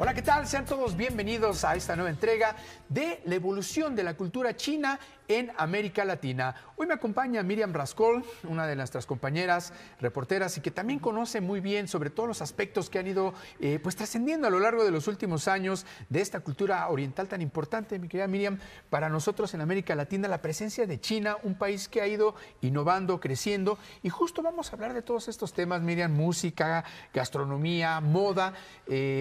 Hola, ¿qué tal? Sean todos bienvenidos a esta nueva entrega de la evolución de la cultura china en América Latina. Hoy me acompaña Miriam Rascol, una de nuestras compañeras reporteras y que también conoce muy bien sobre todos los aspectos que han ido pues trascendiendo a lo largo de los últimos años de esta cultura oriental tan importante, mi querida Miriam, para nosotros en América Latina, la presencia de China, un país que ha ido innovando, creciendo, y justo vamos a hablar de todos estos temas, Miriam: música, gastronomía, moda,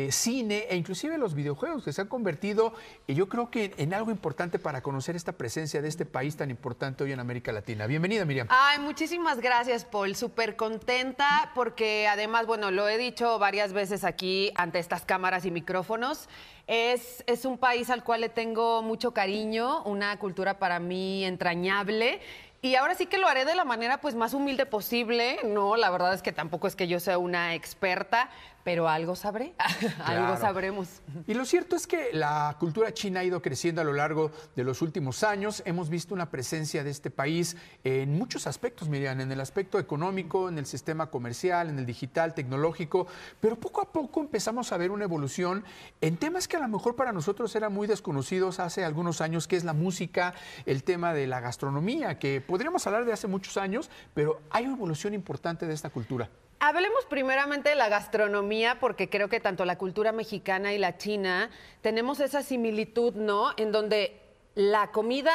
cine e inclusive los videojuegos, que se han convertido, yo creo que en algo importante para conocer esta presencia de este país tan importante hoy en América Latina. Bienvenida, Miriam. Ay, muchísimas gracias, Paul. Súper contenta porque además, bueno, lo he dicho varias veces aquí ante estas cámaras y micrófonos, es un país al cual le tengo mucho cariño, una cultura para mí entrañable. Y ahora sí que lo haré de la manera pues más humilde posible. No, la verdad es que tampoco es que yo sea una experta, pero algo sabré, Claro. algo sabremos. Y lo cierto es que la cultura china ha ido creciendo a lo largo de los últimos años. Hemos visto una presencia de este país en muchos aspectos, Miriam, en el aspecto económico, en el sistema comercial, en el digital, tecnológico, pero poco a poco empezamos a ver una evolución en temas que a lo mejor para nosotros eran muy desconocidos hace algunos años, que es la música, el tema de la gastronomía, que podríamos hablar de hace muchos años, pero hay una evolución importante de esta cultura. Hablemos primeramente de la gastronomía, porque creo que tanto la cultura mexicana y la china tenemos esa similitud, ¿no? En donde la comida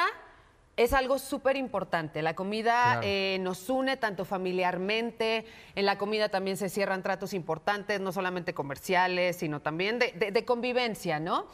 es algo súper importante. La comida Claro. nos une tanto familiarmente, en la comida también se cierran tratos importantes, no solamente comerciales, sino también de convivencia, ¿no?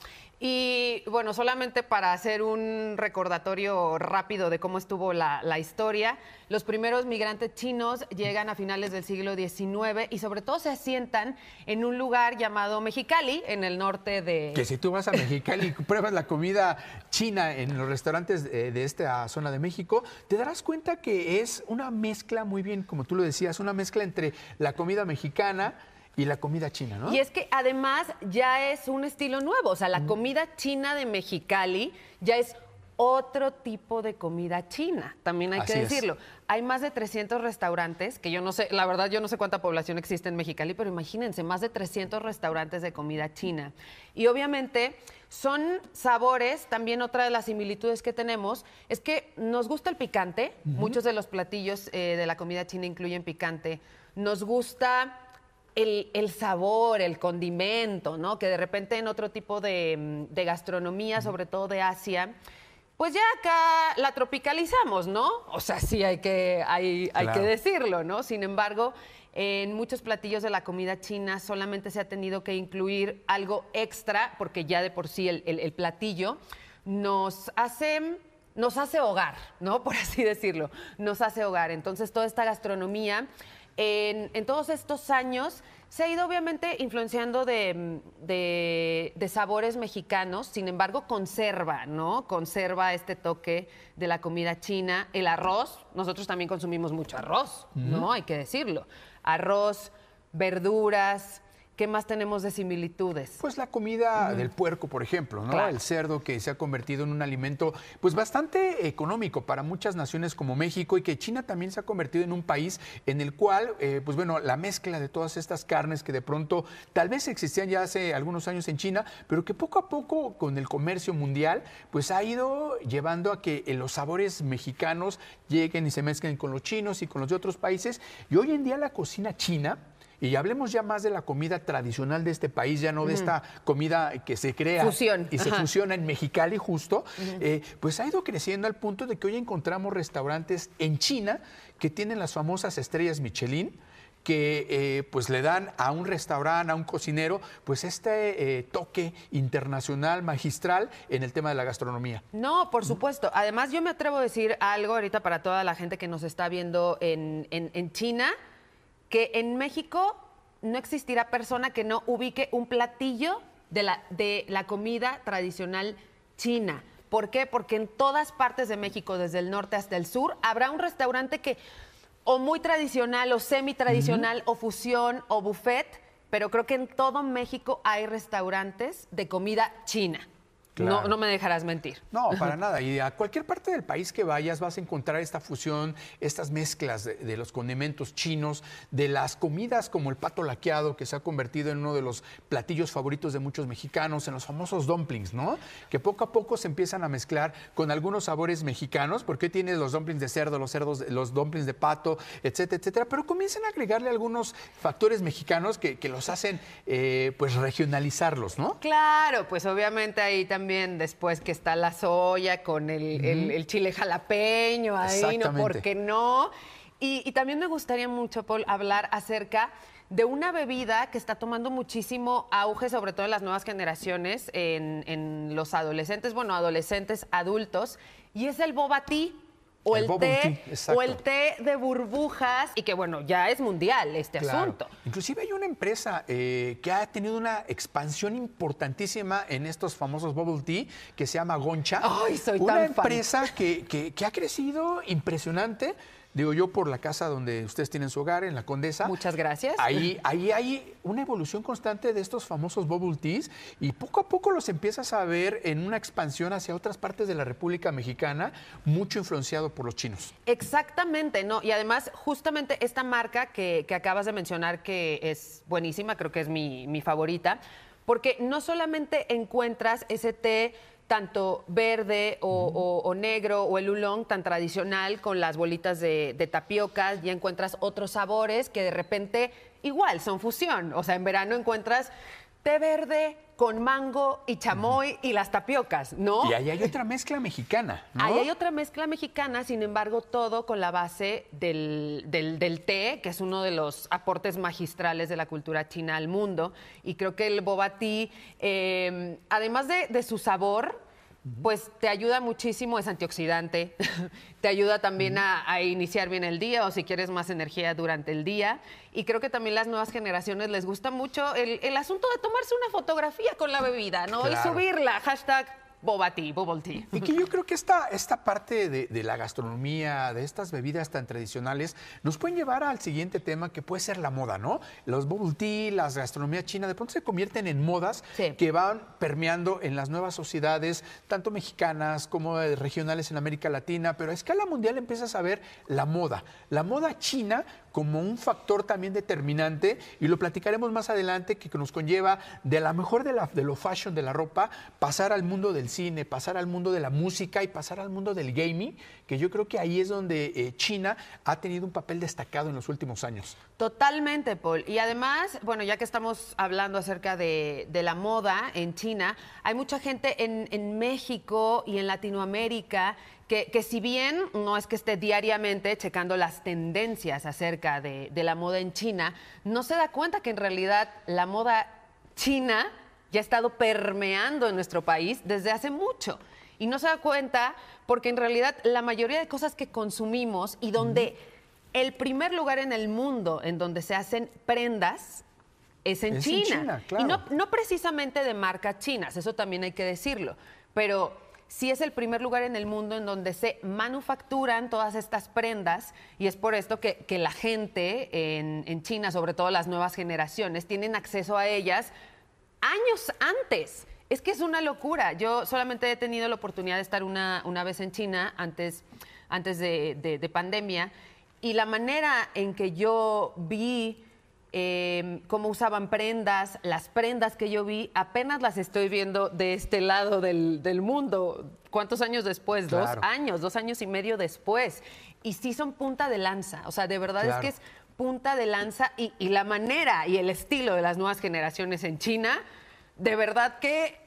Y bueno, solamente para hacer un recordatorio rápido de cómo estuvo la historia, los primeros migrantes chinos llegan a finales del siglo XIX y sobre todo se asientan en un lugar llamado Mexicali, en el norte de... Que si tú vas a Mexicali y pruebas la comida china en los restaurantes de esta zona de México, te darás cuenta que es una mezcla, muy bien, como tú lo decías, una mezcla entre la comida mexicana y la comida china, ¿no? Y es que además ya es un estilo nuevo, o sea, la comida china de Mexicali ya es otro tipo de comida china, también hay Así que es. decirlo. Hay más de 300 restaurantes, que yo no sé, la verdad yo no sé cuánta población existe en Mexicali, pero imagínense, más de 300 restaurantes de comida china. Y obviamente son sabores, también otra de las similitudes que tenemos es que nos gusta el picante, muchos de los platillos de la comida china incluyen picante, nos gusta el sabor, el condimento, ¿no? Que de repente en otro tipo de gastronomía, sobre todo de Asia, pues ya acá la tropicalizamos, ¿no? O sea, sí hay que Claro. decirlo, ¿no? Sin embargo, en muchos platillos de la comida china solamente se ha tenido que incluir algo extra, porque ya de por sí el platillo nos hace hogar, ¿no? Por así decirlo, nos hace hogar. Entonces, toda esta gastronomía en todos estos años se ha ido obviamente influenciando de sabores mexicanos, sin embargo conserva, ¿no? Conserva este toque de la comida china. El arroz, nosotros también consumimos mucho arroz, ¿no? Hay que decirlo. Arroz, verduras. ¿Qué más tenemos de similitudes? Pues la comida del puerco, por ejemplo, ¿no? Claro. El cerdo, que se ha convertido en un alimento pues bastante económico para muchas naciones como México, y que China también se ha convertido en un país en el cual, pues bueno, la mezcla de todas estas carnes que de pronto tal vez existían ya hace algunos años en China, pero que poco a poco con el comercio mundial pues ha ido llevando a que los sabores mexicanos lleguen y se mezclen con los chinos y con los de otros países. Y hoy en día la cocina china, y hablemos ya más de la comida tradicional de este país, ya no de esta comida que se crea Fusión. y se Ajá. fusiona en Mexicali justo, pues ha ido creciendo al punto de que hoy encontramos restaurantes en China que tienen las famosas estrellas Michelin, que pues le dan a un restaurante, a un cocinero, pues este toque internacional, magistral en el tema de la gastronomía. No, por supuesto. Además, yo me atrevo a decir algo ahorita para toda la gente que nos está viendo en China, que en México no existirá persona que no ubique un platillo de la comida tradicional china. ¿Por qué? Porque en todas partes de México, desde el norte hasta el sur, habrá un restaurante que o muy tradicional o semi-tradicional o fusión o buffet, pero creo que en todo México hay restaurantes de comida china. Claro. No me dejarás mentir. No, para nada. Y a cualquier parte del país que vayas vas a encontrar esta fusión, estas mezclas de los condimentos chinos, de las comidas como el pato laqueado, que se ha convertido en uno de los platillos favoritos de muchos mexicanos, en los famosos dumplings, ¿no? Que poco a poco se empiezan a mezclar con algunos sabores mexicanos, porque hoy tienes los dumplings de cerdo, los dumplings de pato, etcétera, etcétera, pero comienzan a agregarle algunos factores mexicanos que los hacen, pues, regionalizarlos, ¿no? Claro, pues obviamente ahí también después que está la soya con el chile jalapeño, ahí, ¿no? ¿Por qué no? Y también me gustaría mucho, Paul, hablar acerca de una bebida que está tomando muchísimo auge, sobre todo en las nuevas generaciones, en los adolescentes, bueno, adolescentes, adultos, y es el boba tea. O el té de burbujas, y que bueno, ya es mundial este asunto. Inclusive hay una empresa que ha tenido una expansión importantísima en estos famosos bubble tea, que se llama Goncha. ¡Ay, soy tan fan! Una empresa que ha crecido impresionante. Digo, yo por la casa donde ustedes tienen su hogar, en la Condesa. Muchas gracias. Ahí hay una evolución constante de estos famosos bubble teas y poco a poco los empiezas a ver en una expansión hacia otras partes de la República Mexicana, mucho influenciado por los chinos. Exactamente, ¿no? Y además, justamente esta marca que acabas de mencionar, que es buenísima, creo que es mi favorita, porque no solamente encuentras ese té tanto verde o negro o el oolong tan tradicional con las bolitas de tapiocas, ya encuentras otros sabores que de repente igual son fusión. O sea, en verano encuentras té verde con mango y chamoy y las tapiocas, ¿no? Y ahí hay otra mezcla mexicana, ¿no? Ahí hay otra mezcla mexicana, sin embargo, todo con la base del té, que es uno de los aportes magistrales de la cultura china al mundo. Y creo que el boba tea, además de su sabor, pues te ayuda muchísimo, es antioxidante, te ayuda también a iniciar bien el día o si quieres más energía durante el día. Y creo que también las nuevas generaciones les gusta mucho el asunto de tomarse una fotografía con la bebida, ¿no? Claro. Y subirla, hashtag boba tea, bubble tea. Y que yo creo que esta parte de la gastronomía, de estas bebidas tan tradicionales, nos pueden llevar al siguiente tema que puede ser la moda, ¿no? Los bubble tea, las gastronomía china, de pronto se convierten en modas que van permeando en las nuevas sociedades, tanto mexicanas como regionales en América Latina, pero a escala mundial empiezas a ver la moda china como un factor también determinante, y lo platicaremos más adelante, que nos conlleva de la mejor de lo fashion, de la ropa, pasar al mundo del cine, pasar al mundo de la música y pasar al mundo del gaming, que yo creo que ahí es donde China ha tenido un papel destacado en los últimos años. Totalmente, Paul. Y además, bueno, ya que estamos hablando acerca de la moda en China, hay mucha gente en México y en Latinoamérica que si bien no es que esté diariamente checando las tendencias acerca de la moda en China, no se da cuenta que en realidad la moda china ya ha estado permeando en nuestro país desde hace mucho. Y no se da cuenta porque en realidad la mayoría de cosas que consumimos y donde el primer lugar en el mundo en donde se hacen prendas es en China. En China, claro. Y no precisamente de marcas chinas, eso también hay que decirlo, pero sí es el primer lugar en el mundo en donde se manufacturan todas estas prendas, y es por esto que la gente en China, sobre todo las nuevas generaciones, tienen acceso a ellas años antes. Es que es una locura. Yo solamente he tenido la oportunidad de estar una vez en China antes de pandemia, y la manera en que yo vi cómo usaban prendas, las prendas que yo vi, apenas las estoy viendo de este lado del mundo. ¿Cuántos años después? Claro. 2 años y medio después. Y sí son punta de lanza, o sea, de verdad Claro. es que es punta de lanza, y la manera y el estilo de las nuevas generaciones en China, de verdad que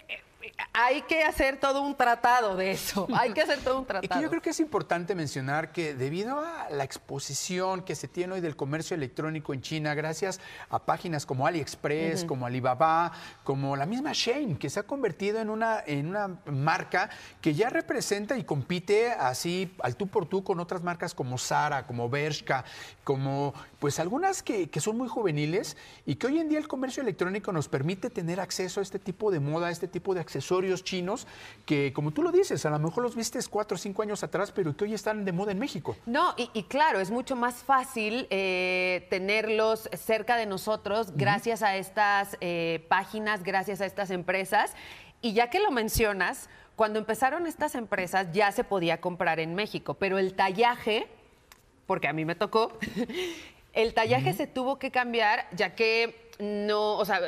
hay que hacer todo un tratado de eso. Hay que hacer todo un Y tratado. que yo creo que es importante mencionar que debido a la exposición que se tiene hoy del comercio electrónico en China, gracias a páginas como AliExpress, como Alibaba, como la misma Shein, que se ha convertido en una marca que ya representa y compite así al tú por tú con otras marcas como Zara, como Bershka, como pues algunas que son muy juveniles, y que hoy en día el comercio electrónico nos permite tener acceso a este tipo de moda, a este tipo de accesorios accesorios chinos que, como tú lo dices, a lo mejor los vistes 4 o 5 años atrás, pero que hoy están de moda en México. No, y claro, es mucho más fácil tenerlos cerca de nosotros gracias a estas páginas, gracias a estas empresas. Y ya que lo mencionas, cuando empezaron estas empresas ya se podía comprar en México, pero el tallaje, porque a mí me tocó, el tallaje se tuvo que cambiar ya que no, o sea,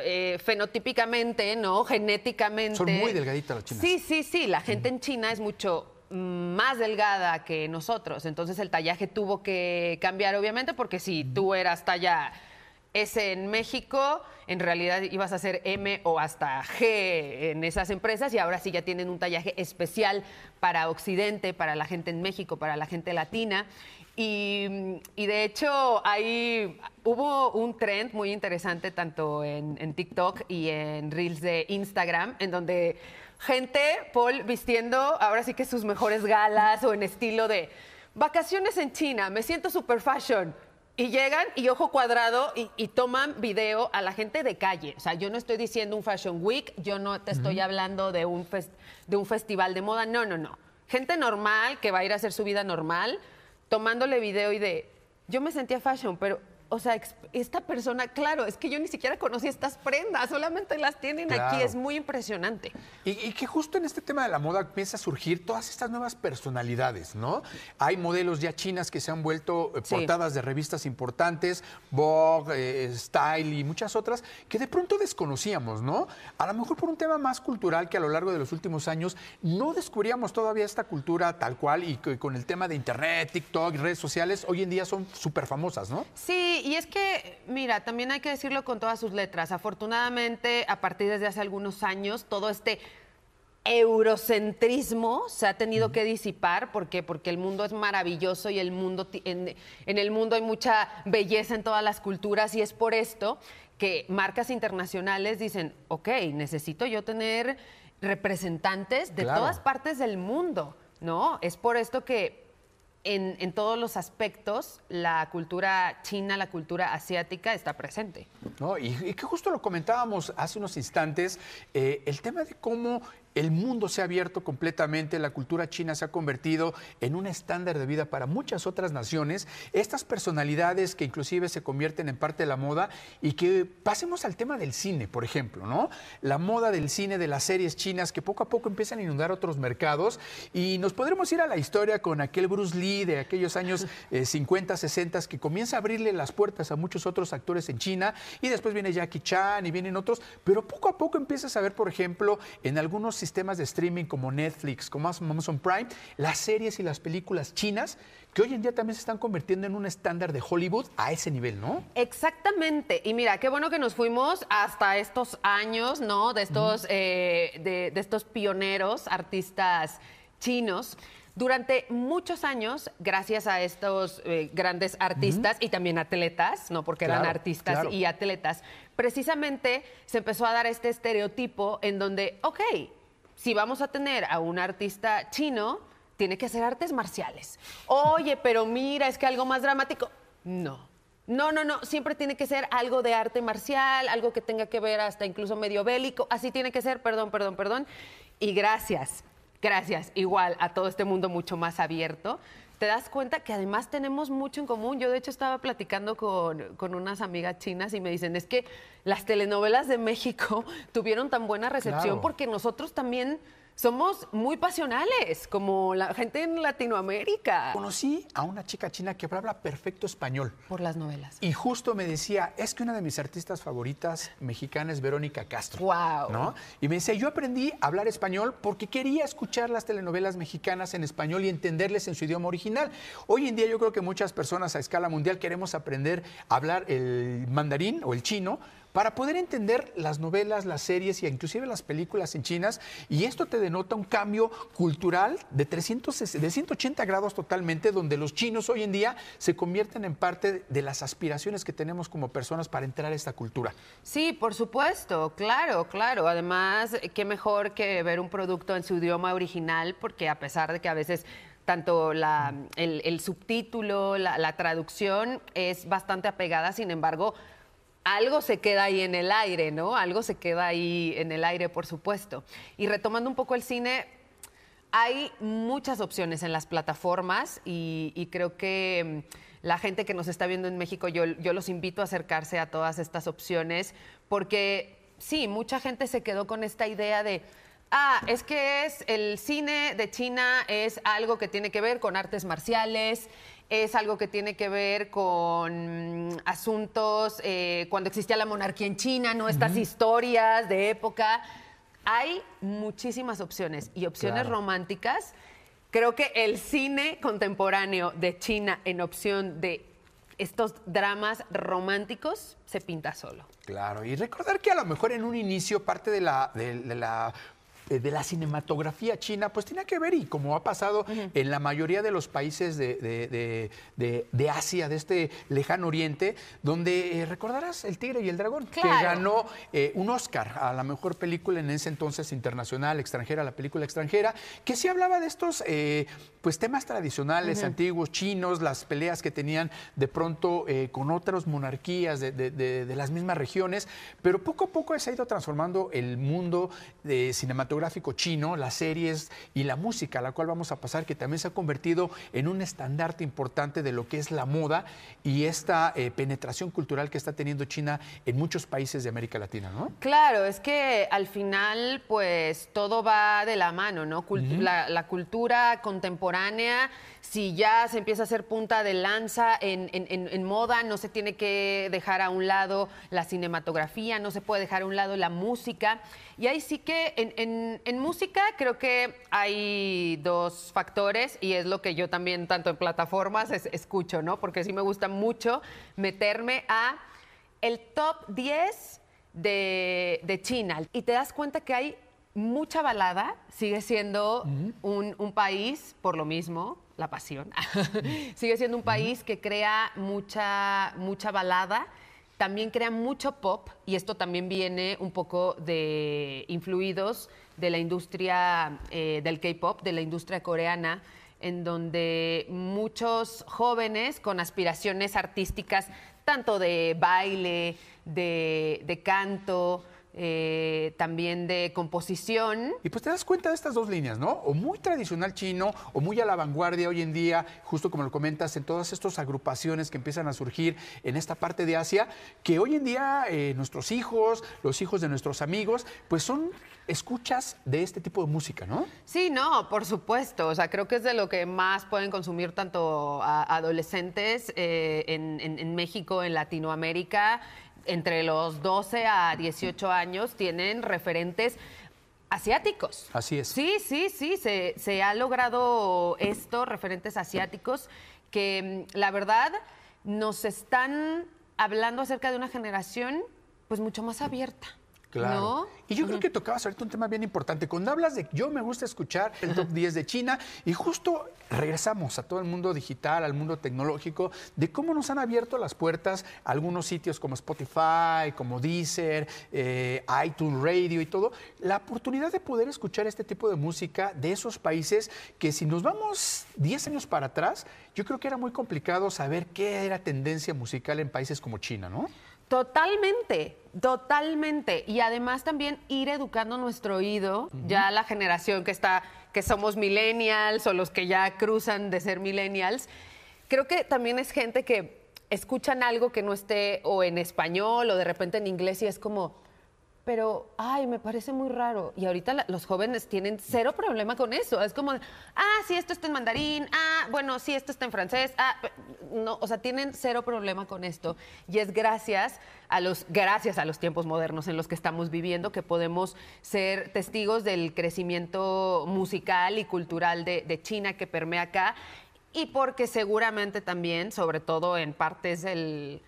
fenotípicamente, ¿no? Genéticamente. Son muy delgaditas las chinas. Sí. La gente en China es mucho más delgada que nosotros. Entonces el tallaje tuvo que cambiar, obviamente, porque si tú eras talla S en México, en realidad ibas a ser M o hasta G en esas empresas y ahora sí ya tienen un tallaje especial para Occidente, para la gente en México, para la gente latina. Y de hecho, ahí hubo un trend muy interesante tanto en TikTok y en Reels de Instagram, en donde gente, Paul, vistiendo ahora sí que sus mejores galas o en estilo de vacaciones en China, me siento super fashion. Y llegan y ojo cuadrado y toman video a la gente de calle. O sea, yo no estoy diciendo un Fashion Week, yo no te estoy hablando de un festival de moda, no. Gente normal que va a ir a hacer su vida normal, tomándole video y de, yo me sentía fashion, pero, o sea, esta persona, claro, es que yo ni siquiera conocí estas prendas, solamente las tienen aquí, es muy impresionante. Y que justo en este tema de la moda empieza a surgir todas estas nuevas personalidades, ¿no? Hay modelos ya chinas que se han vuelto portadas de revistas importantes, Vogue, Style y muchas otras, que de pronto desconocíamos, ¿no? A lo mejor por un tema más cultural que a lo largo de los últimos años no descubríamos todavía esta cultura tal cual y con el tema de internet, TikTok y redes sociales, hoy en día son súper famosas, ¿no? Sí, y es que, mira, también hay que decirlo con todas sus letras. Afortunadamente, a partir desde hace algunos años, todo este eurocentrismo se ha tenido que disipar. ¿Por qué? Porque el mundo es maravilloso y en el mundo hay mucha belleza en todas las culturas y es por esto que marcas internacionales dicen, ok, necesito yo tener representantes de todas partes del mundo, ¿no? Es por esto que en todos los aspectos la cultura china, la cultura asiática está presente. No, y que justo lo comentábamos hace unos instantes, el tema de cómo el mundo se ha abierto completamente, la cultura china se ha convertido en un estándar de vida para muchas otras naciones, estas personalidades que inclusive se convierten en parte de la moda y que pasemos al tema del cine, por ejemplo, ¿no? La moda del cine, de las series chinas que poco a poco empiezan a inundar otros mercados y nos podremos ir a la historia con aquel Bruce Lee de aquellos años 50, 60 que comienza a abrirle las puertas a muchos otros actores en China y después viene Jackie Chan y vienen otros, pero poco a poco empiezas a ver, por ejemplo, en algunos sistemas de streaming como Netflix, como Amazon Prime, las series y las películas chinas que hoy en día también se están convirtiendo en un estándar de Hollywood a ese nivel, ¿no? Exactamente. Y mira, qué bueno que nos fuimos hasta estos años, ¿no? De estos, de estos pioneros, artistas chinos. Durante muchos años, gracias a estos grandes artistas y también atletas, ¿no? Porque eran artistas y atletas, precisamente se empezó a dar este estereotipo en donde, ok, si vamos a tener a un artista chino, tiene que hacer artes marciales. Oye, pero mira, es que algo más dramático. No, siempre tiene que ser algo de arte marcial, algo que tenga que ver hasta incluso medio bélico. Así tiene que ser, perdón. Y gracias, igual a todo este mundo mucho más abierto. Te das cuenta que además tenemos mucho en común. Yo, de hecho, estaba platicando con unas amigas chinas y me dicen, es que las telenovelas de México tuvieron tan buena recepción porque nosotros también somos muy pasionales, como la gente en Latinoamérica. Conocí a una chica china que habla perfecto español. Por las novelas. Y justo me decía, es que una de mis artistas favoritas mexicanas es Verónica Castro. ¡Wow! ¿No? Y me decía, yo aprendí a hablar español porque quería escuchar las telenovelas mexicanas en español y entenderles en su idioma original. Hoy en día yo creo que muchas personas a escala mundial queremos aprender a hablar el mandarín o el chino para poder entender las novelas, las series y inclusive las películas en chinas. Y esto te denota un cambio cultural de 180 grados totalmente, donde los chinos hoy en día se convierten en parte de las aspiraciones que tenemos como personas para entrar a esta cultura. Sí, por supuesto, claro. Además, qué mejor que ver un producto en su idioma original, porque a pesar de que a veces tanto el subtítulo, la traducción es bastante apegada, sin embargo, algo se queda ahí en el aire, ¿no? Algo se queda ahí en el aire, por supuesto. Y retomando un poco el cine, hay muchas opciones en las plataformas y creo que la gente que nos está viendo en México, yo los invito a acercarse a todas estas opciones porque sí, mucha gente se quedó con esta idea de, es que el cine de China es algo que tiene que ver con artes marciales, es algo que tiene que ver con asuntos cuando existía la monarquía en China, ¿no? Estas historias de época. Hay muchísimas opciones y opciones románticas. Creo que el cine contemporáneo de China en opción de estos dramas románticos se pinta solo. Claro, y recordar que a lo mejor en un inicio parte de la cinematografía china, pues tenía que ver, y como ha pasado en la mayoría de los países de Asia, de este lejano oriente, donde recordarás El Tigre y el Dragón, que ganó un Oscar a la mejor película en ese entonces internacional, extranjera, la película extranjera, que sí hablaba de estos pues temas tradicionales, antiguos, chinos, las peleas que tenían de pronto con otras monarquías de las mismas regiones, pero poco a poco se ha ido transformando el mundo cinematográfico chino, las series y la música, a la cual vamos a pasar, que también se ha convertido en un estandarte importante de lo que es la moda y esta penetración cultural que está teniendo China en muchos países de América Latina, ¿no? Claro, es que al final, pues, todo va de la mano, ¿no? La cultura contemporánea, si ya se empieza a hacer punta de lanza en moda, no se tiene que dejar a un lado la cinematografía, no se puede dejar a un lado la música. Y ahí sí que en música creo que hay dos factores y es lo que yo también tanto en plataformas escucho, ¿no? Porque sí me gusta mucho meterme a el top 10 de China. Y te das cuenta que hay mucha balada, sigue siendo un país, por lo mismo, la pasión, sigue siendo un país que crea mucha balada. También crea mucho pop y esto también viene un poco de influidos de la industria del K-pop, de la industria coreana, en donde muchos jóvenes con aspiraciones artísticas, tanto de baile, de canto, también de composición. Y pues te das cuenta de estas dos líneas, ¿no? O muy tradicional chino, o muy a la vanguardia hoy en día, justo como lo comentas, en todas estas agrupaciones que empiezan a surgir en esta parte de Asia, que hoy en día nuestros hijos, los hijos de nuestros amigos, pues son escuchas de este tipo de música, ¿no? Sí, no, por supuesto. O sea, creo que es de lo que más pueden consumir tanto adolescentes en México, en Latinoamérica. Entre los 12 a 18 años tienen referentes asiáticos. Así es. Sí, se ha logrado esto, referentes asiáticos, que la verdad nos están hablando acerca de una generación pues mucho más abierta. Claro. ¿No? Y yo creo que tocabas ahorita un tema bien importante. Cuando hablas de yo me gusta escuchar el top 10 de China, y justo regresamos a todo el mundo digital, al mundo tecnológico, de cómo nos han abierto las puertas a algunos sitios como Spotify, como Deezer, iTunes Radio y todo, la oportunidad de poder escuchar este tipo de música de esos países que, si nos vamos 10 años para atrás, yo creo que era muy complicado saber qué era tendencia musical en países como China, ¿no? Totalmente, totalmente. Y además también ir educando nuestro oído, ya la generación que somos millennials o los que ya cruzan de ser millennials, creo que también es gente que escuchan algo que no esté o en español o de repente en inglés y es como, pero, me parece muy raro. Y ahorita los jóvenes tienen cero problema con eso. Es como, sí, esto está en mandarín, bueno, sí, esto está en francés, no, o sea, tienen cero problema con esto. Y es gracias a los tiempos modernos en los que estamos viviendo que podemos ser testigos del crecimiento musical y cultural de China que permea acá. Y porque seguramente también, sobre todo en partes del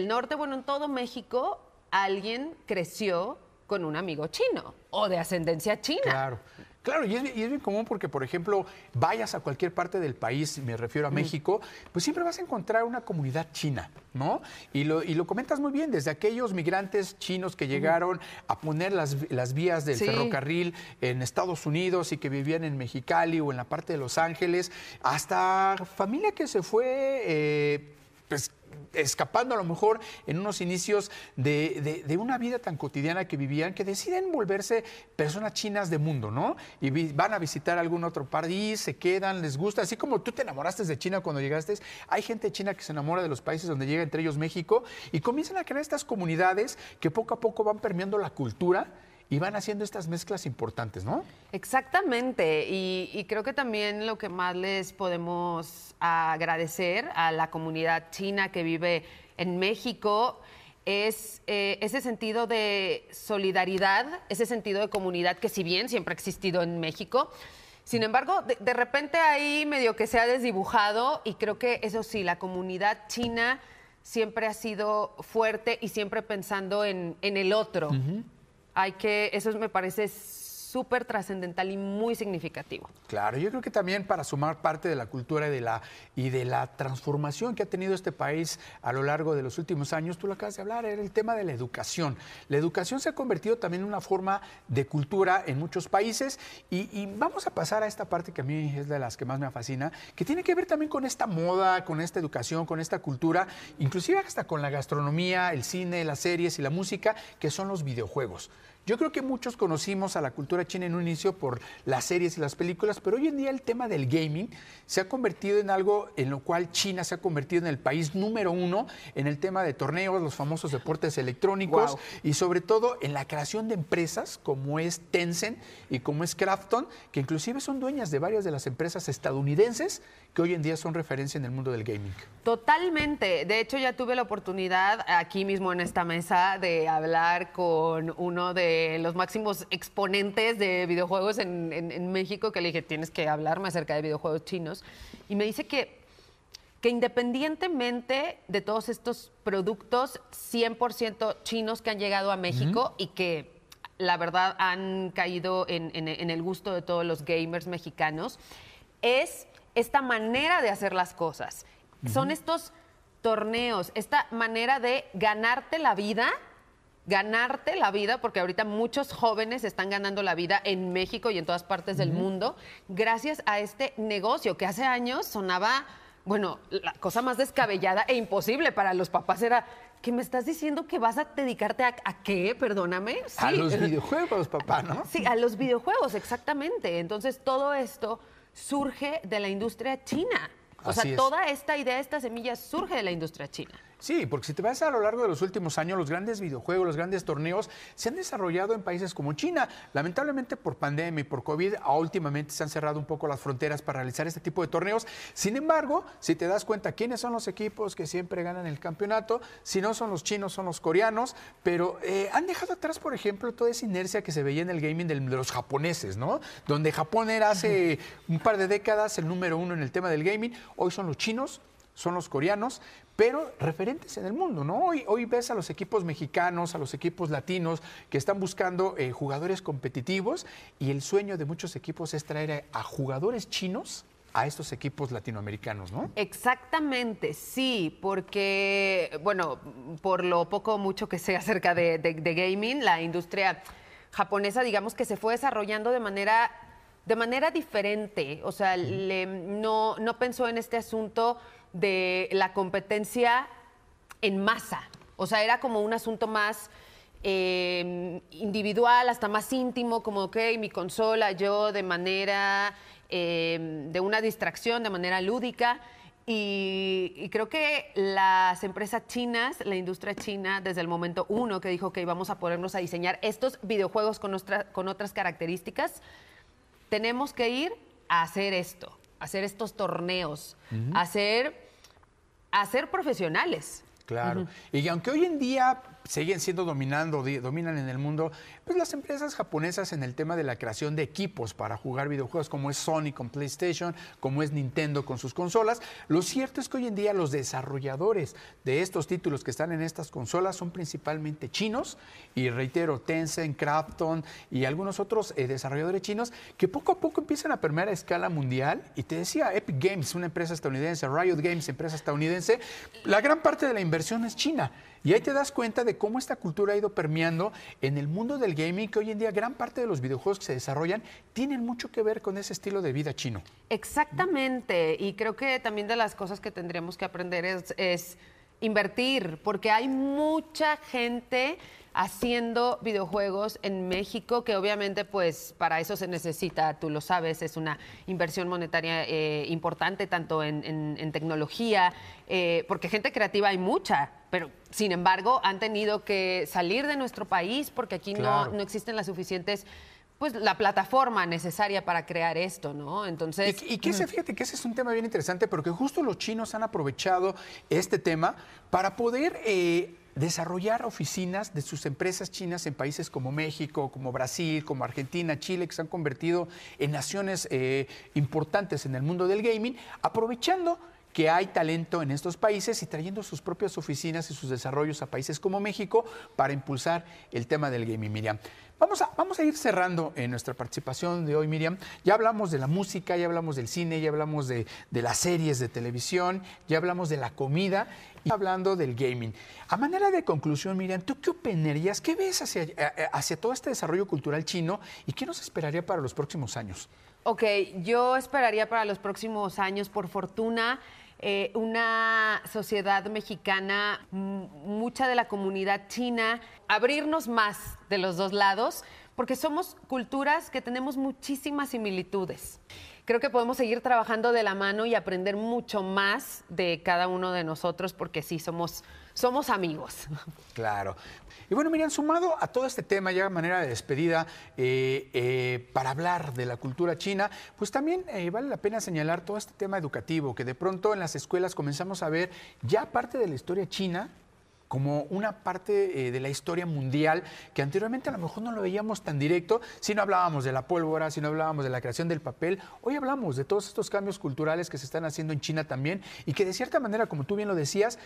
norte, bueno, en todo México, alguien creció con un amigo chino o de ascendencia china. Claro, y es bien común porque, por ejemplo, vayas a cualquier parte del país, me refiero a México, pues siempre vas a encontrar una comunidad china, ¿no? Y lo comentas muy bien, desde aquellos migrantes chinos que llegaron a poner las vías del ferrocarril en Estados Unidos y que vivían en Mexicali o en la parte de Los Ángeles, hasta familia que se fue pues, escapando a lo mejor en unos inicios de una vida tan cotidiana que vivían, que deciden volverse personas chinas de mundo, ¿no? Y van a visitar algún otro país, se quedan, les gusta, así como tú te enamoraste de China cuando llegaste, hay gente china que se enamora de los países donde llega, entre ellos México, y comienzan a crear estas comunidades que poco a poco van permeando la cultura y van haciendo estas mezclas importantes, ¿no? Exactamente, y creo que también lo que más les podemos agradecer a la comunidad china que vive en México es ese sentido de solidaridad, ese sentido de comunidad que si bien siempre ha existido en México, sin embargo, de repente ahí medio que se ha desdibujado y creo que eso sí, la comunidad china siempre ha sido fuerte y siempre pensando en el otro. Eso me parece súper trascendental y muy significativo. Claro, yo creo que también para sumar parte de la cultura y de la transformación que ha tenido este país a lo largo de los últimos años, tú lo acabas de hablar, era el tema de la educación. La educación se ha convertido también en una forma de cultura en muchos países y vamos a pasar a esta parte que a mí es de las que más me fascina, que tiene que ver también con esta moda, con esta educación, con esta cultura, inclusive hasta con la gastronomía, el cine, las series y la música, que son los videojuegos. Yo creo que muchos conocimos a la cultura china en un inicio por las series y las películas, pero hoy en día el tema del gaming se ha convertido en algo en lo cual China se ha convertido en el país número 1 en el tema de torneos, los famosos deportes electrónicos y sobre todo en la creación de empresas como es Tencent y como es Krafton, que inclusive son dueñas de varias de las empresas estadounidenses que hoy en día son referencia en el mundo del gaming. Totalmente. De hecho, ya tuve la oportunidad aquí mismo en esta mesa de hablar con uno de los máximos exponentes de videojuegos en México, que le dije, tienes que hablarme acerca de videojuegos chinos. Y me dice que independientemente de todos estos productos 100% chinos que han llegado a México y que la verdad han caído en el gusto de todos los gamers mexicanos, es esta manera de hacer las cosas. Son estos torneos, esta manera de ganarte la vida, porque ahorita muchos jóvenes están ganando la vida en México y en todas partes del mundo, gracias a este negocio que hace años sonaba, bueno, la cosa más descabellada e imposible para los papás era, ¿qué me estás diciendo que vas a dedicarte a qué? Perdóname. Sí. A los videojuegos, papá, ¿no? Sí, a los videojuegos, exactamente. Entonces, todo esto surge de la industria china. O sea, toda esta idea, esta semilla surge de la industria china. Sí, porque si te vas a lo largo de los últimos años, los grandes videojuegos, los grandes torneos se han desarrollado en países como China. Lamentablemente por pandemia y por COVID, últimamente se han cerrado un poco las fronteras para realizar este tipo de torneos. Sin embargo, si te das cuenta quiénes son los equipos que siempre ganan el campeonato, si no son los chinos, son los coreanos, pero han dejado atrás, por ejemplo, toda esa inercia que se veía en el gaming de los japoneses, ¿no? Donde Japón era hace un par de décadas el número 1 en el tema del gaming, hoy son los chinos, son los coreanos, pero referentes en el mundo, ¿no? Hoy ves a los equipos mexicanos, a los equipos latinos que están buscando jugadores competitivos y el sueño de muchos equipos es traer a jugadores chinos a estos equipos latinoamericanos, ¿no? Exactamente, sí, porque, bueno, por lo poco o mucho que sé acerca de gaming, la industria japonesa, digamos que se fue desarrollando de manera diferente, o sea, no pensó en este asunto de la competencia en masa. O sea, era como un asunto más individual, hasta más íntimo, como, ok, mi consola, yo de manera, de una distracción, de manera lúdica. Y creo que las empresas chinas, la industria china, desde el momento 1 que dijo que íbamos a ponernos a diseñar estos videojuegos con otras características, tenemos que ir a hacer esto, a hacer estos torneos, a ser profesionales. Claro. Y aunque hoy en día siguen siendo dominan en el mundo, pues las empresas japonesas en el tema de la creación de equipos para jugar videojuegos, como es Sony con PlayStation, como es Nintendo con sus consolas, lo cierto es que hoy en día los desarrolladores de estos títulos que están en estas consolas son principalmente chinos, y reitero, Tencent, Krafton y algunos otros desarrolladores chinos que poco a poco empiezan a permear a escala mundial. Y te decía, Epic Games, una empresa estadounidense, Riot Games, empresa estadounidense, la gran parte de la inversión es china. Y ahí te das cuenta de de cómo esta cultura ha ido permeando en el mundo del gaming, que hoy en día gran parte de los videojuegos que se desarrollan tienen mucho que ver con ese estilo de vida chino. Exactamente, y creo que también de las cosas que tendríamos que aprender es invertir, porque hay mucha gente haciendo videojuegos en México, que obviamente pues para eso se necesita, tú lo sabes, es una inversión monetaria importante, tanto en tecnología, porque gente creativa hay mucha, pero sin embargo han tenido que salir de nuestro país porque aquí Claro. no existen las suficientes, pues la plataforma necesaria para crear esto, ¿no? Entonces... Y que fíjate que ese es un tema bien interesante porque justo los chinos han aprovechado este tema para poder desarrollar oficinas de sus empresas chinas en países como México, como Brasil, como Argentina, Chile, que se han convertido en naciones importantes en el mundo del gaming, aprovechando que hay talento en estos países y trayendo sus propias oficinas y sus desarrollos a países como México para impulsar el tema del gaming, Miriam. Vamos a ir cerrando en nuestra participación de hoy, Miriam. Ya hablamos de la música, ya hablamos del cine, ya hablamos de las series de televisión, ya hablamos de la comida y hablando del gaming. A manera de conclusión, Miriam, ¿tú qué opinarías? ¿Qué ves hacia todo este desarrollo cultural chino y qué nos esperaría para los próximos años? Ok, yo esperaría para los próximos años, por fortuna, una sociedad mexicana, mucha de la comunidad china, abrirnos más de los dos lados, porque somos culturas que tenemos muchísimas similitudes. Creo que podemos seguir trabajando de la mano y aprender mucho más de cada uno de nosotros, porque sí, somos amigos. Claro. Y bueno, Miriam, sumado a todo este tema, ya de manera de despedida, para hablar de la cultura china, pues también vale la pena señalar todo este tema educativo, que de pronto en las escuelas comenzamos a ver ya parte de la historia china como una parte de la historia mundial que anteriormente a lo mejor no lo veíamos tan directo, si no hablábamos de la pólvora, si no hablábamos de la creación del papel, hoy hablamos de todos estos cambios culturales que se están haciendo en China también y que de cierta manera, como tú bien lo decías,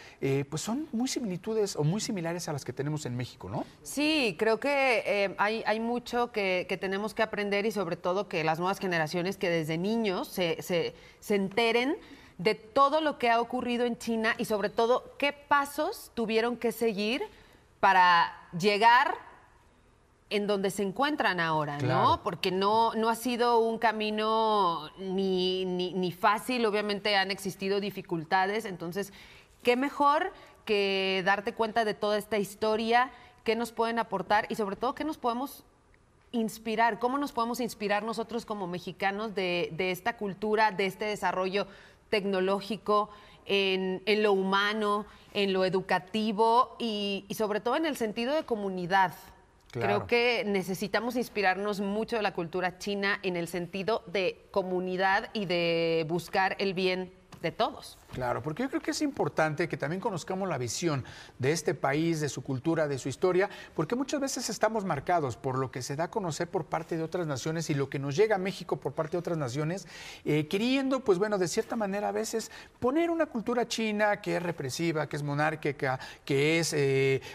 pues son muy similitudes o muy similares a las que tenemos en México, ¿no? Sí, creo que hay mucho que tenemos que aprender y sobre todo que las nuevas generaciones que desde niños se enteren de todo lo que ha ocurrido en China y sobre todo qué pasos tuvieron que seguir para llegar en donde se encuentran ahora, ¿no? Claro. Porque no ha sido un camino ni fácil, obviamente han existido dificultades, entonces, qué mejor que darte cuenta de toda esta historia, qué nos pueden aportar y sobre todo qué nos podemos inspirar, cómo nos podemos inspirar nosotros como mexicanos de esta cultura, de este desarrollo tecnológico, en lo humano, en lo educativo y sobre todo en el sentido de comunidad. Claro. Creo que necesitamos inspirarnos mucho de la cultura china en el sentido de comunidad y de buscar el bien de todos. Claro, porque yo creo que es importante que también conozcamos la visión de este país, de su cultura, de su historia, porque muchas veces estamos marcados por lo que se da a conocer por parte de otras naciones y lo que nos llega a México por parte de otras naciones, queriendo, pues bueno, de cierta manera a veces poner una cultura china que es represiva, que es monárquica, que es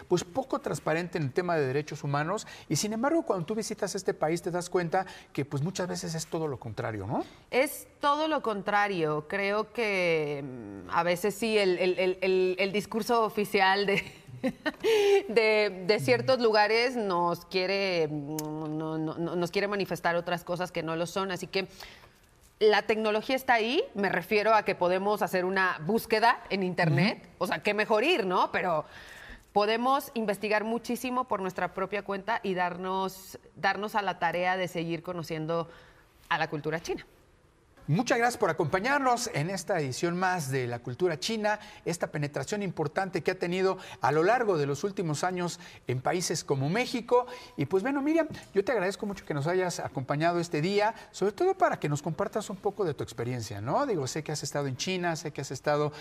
pues poco transparente en el tema de derechos humanos y sin embargo cuando tú visitas este país te das cuenta que pues muchas veces es todo lo contrario, ¿no? Es todo lo contrario. Creo que a veces sí el discurso oficial de ciertos lugares nos quiere manifestar otras cosas que no lo son. Así que la tecnología está ahí. Me refiero a que podemos hacer una búsqueda en internet. O sea, qué mejor ir, ¿no? Pero podemos investigar muchísimo por nuestra propia cuenta y darnos a la tarea de seguir conociendo a la cultura china. Muchas gracias por acompañarnos en esta edición más de la cultura china, esta penetración importante que ha tenido a lo largo de los últimos años en países como México. Y pues bueno, Miriam, yo te agradezco mucho que nos hayas acompañado este día, sobre todo para que nos compartas un poco de tu experiencia, ¿no? Digo, sé que has estado en China, sé que has estado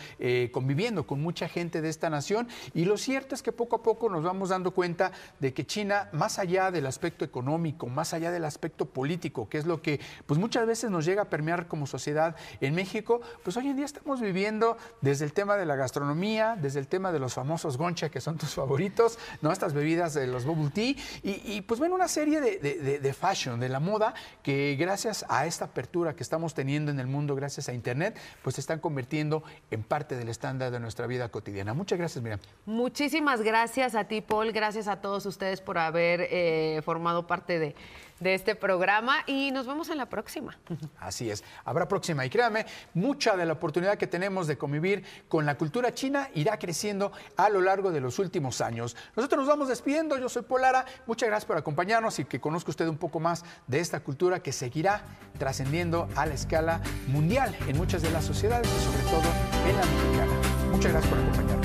conviviendo con mucha gente de esta nación y lo cierto es que poco a poco nos vamos dando cuenta de que China, más allá del aspecto económico, más allá del aspecto político, que es lo que pues muchas veces nos llega a permear como sociedad en México, pues hoy en día estamos viviendo desde el tema de la gastronomía, desde el tema de los famosos goncha, que son tus favoritos, ¿no? Estas bebidas de los bubble tea, y pues bueno, una serie de fashion, de la moda, que gracias a esta apertura que estamos teniendo en el mundo, gracias a Internet, pues se están convirtiendo en parte del estándar de nuestra vida cotidiana. Muchas gracias, Miriam. Muchísimas gracias a ti, Paul. Gracias a todos ustedes por haber formado parte de este programa y nos vemos en la próxima. Así es, habrá próxima y créanme, mucha de la oportunidad que tenemos de convivir con la cultura china irá creciendo a lo largo de los últimos años. Nosotros nos vamos despidiendo, yo soy Paul Lara, muchas gracias por acompañarnos y que conozca usted un poco más de esta cultura que seguirá trascendiendo a la escala mundial en muchas de las sociedades y sobre todo en la mexicana. Muchas gracias por acompañarnos.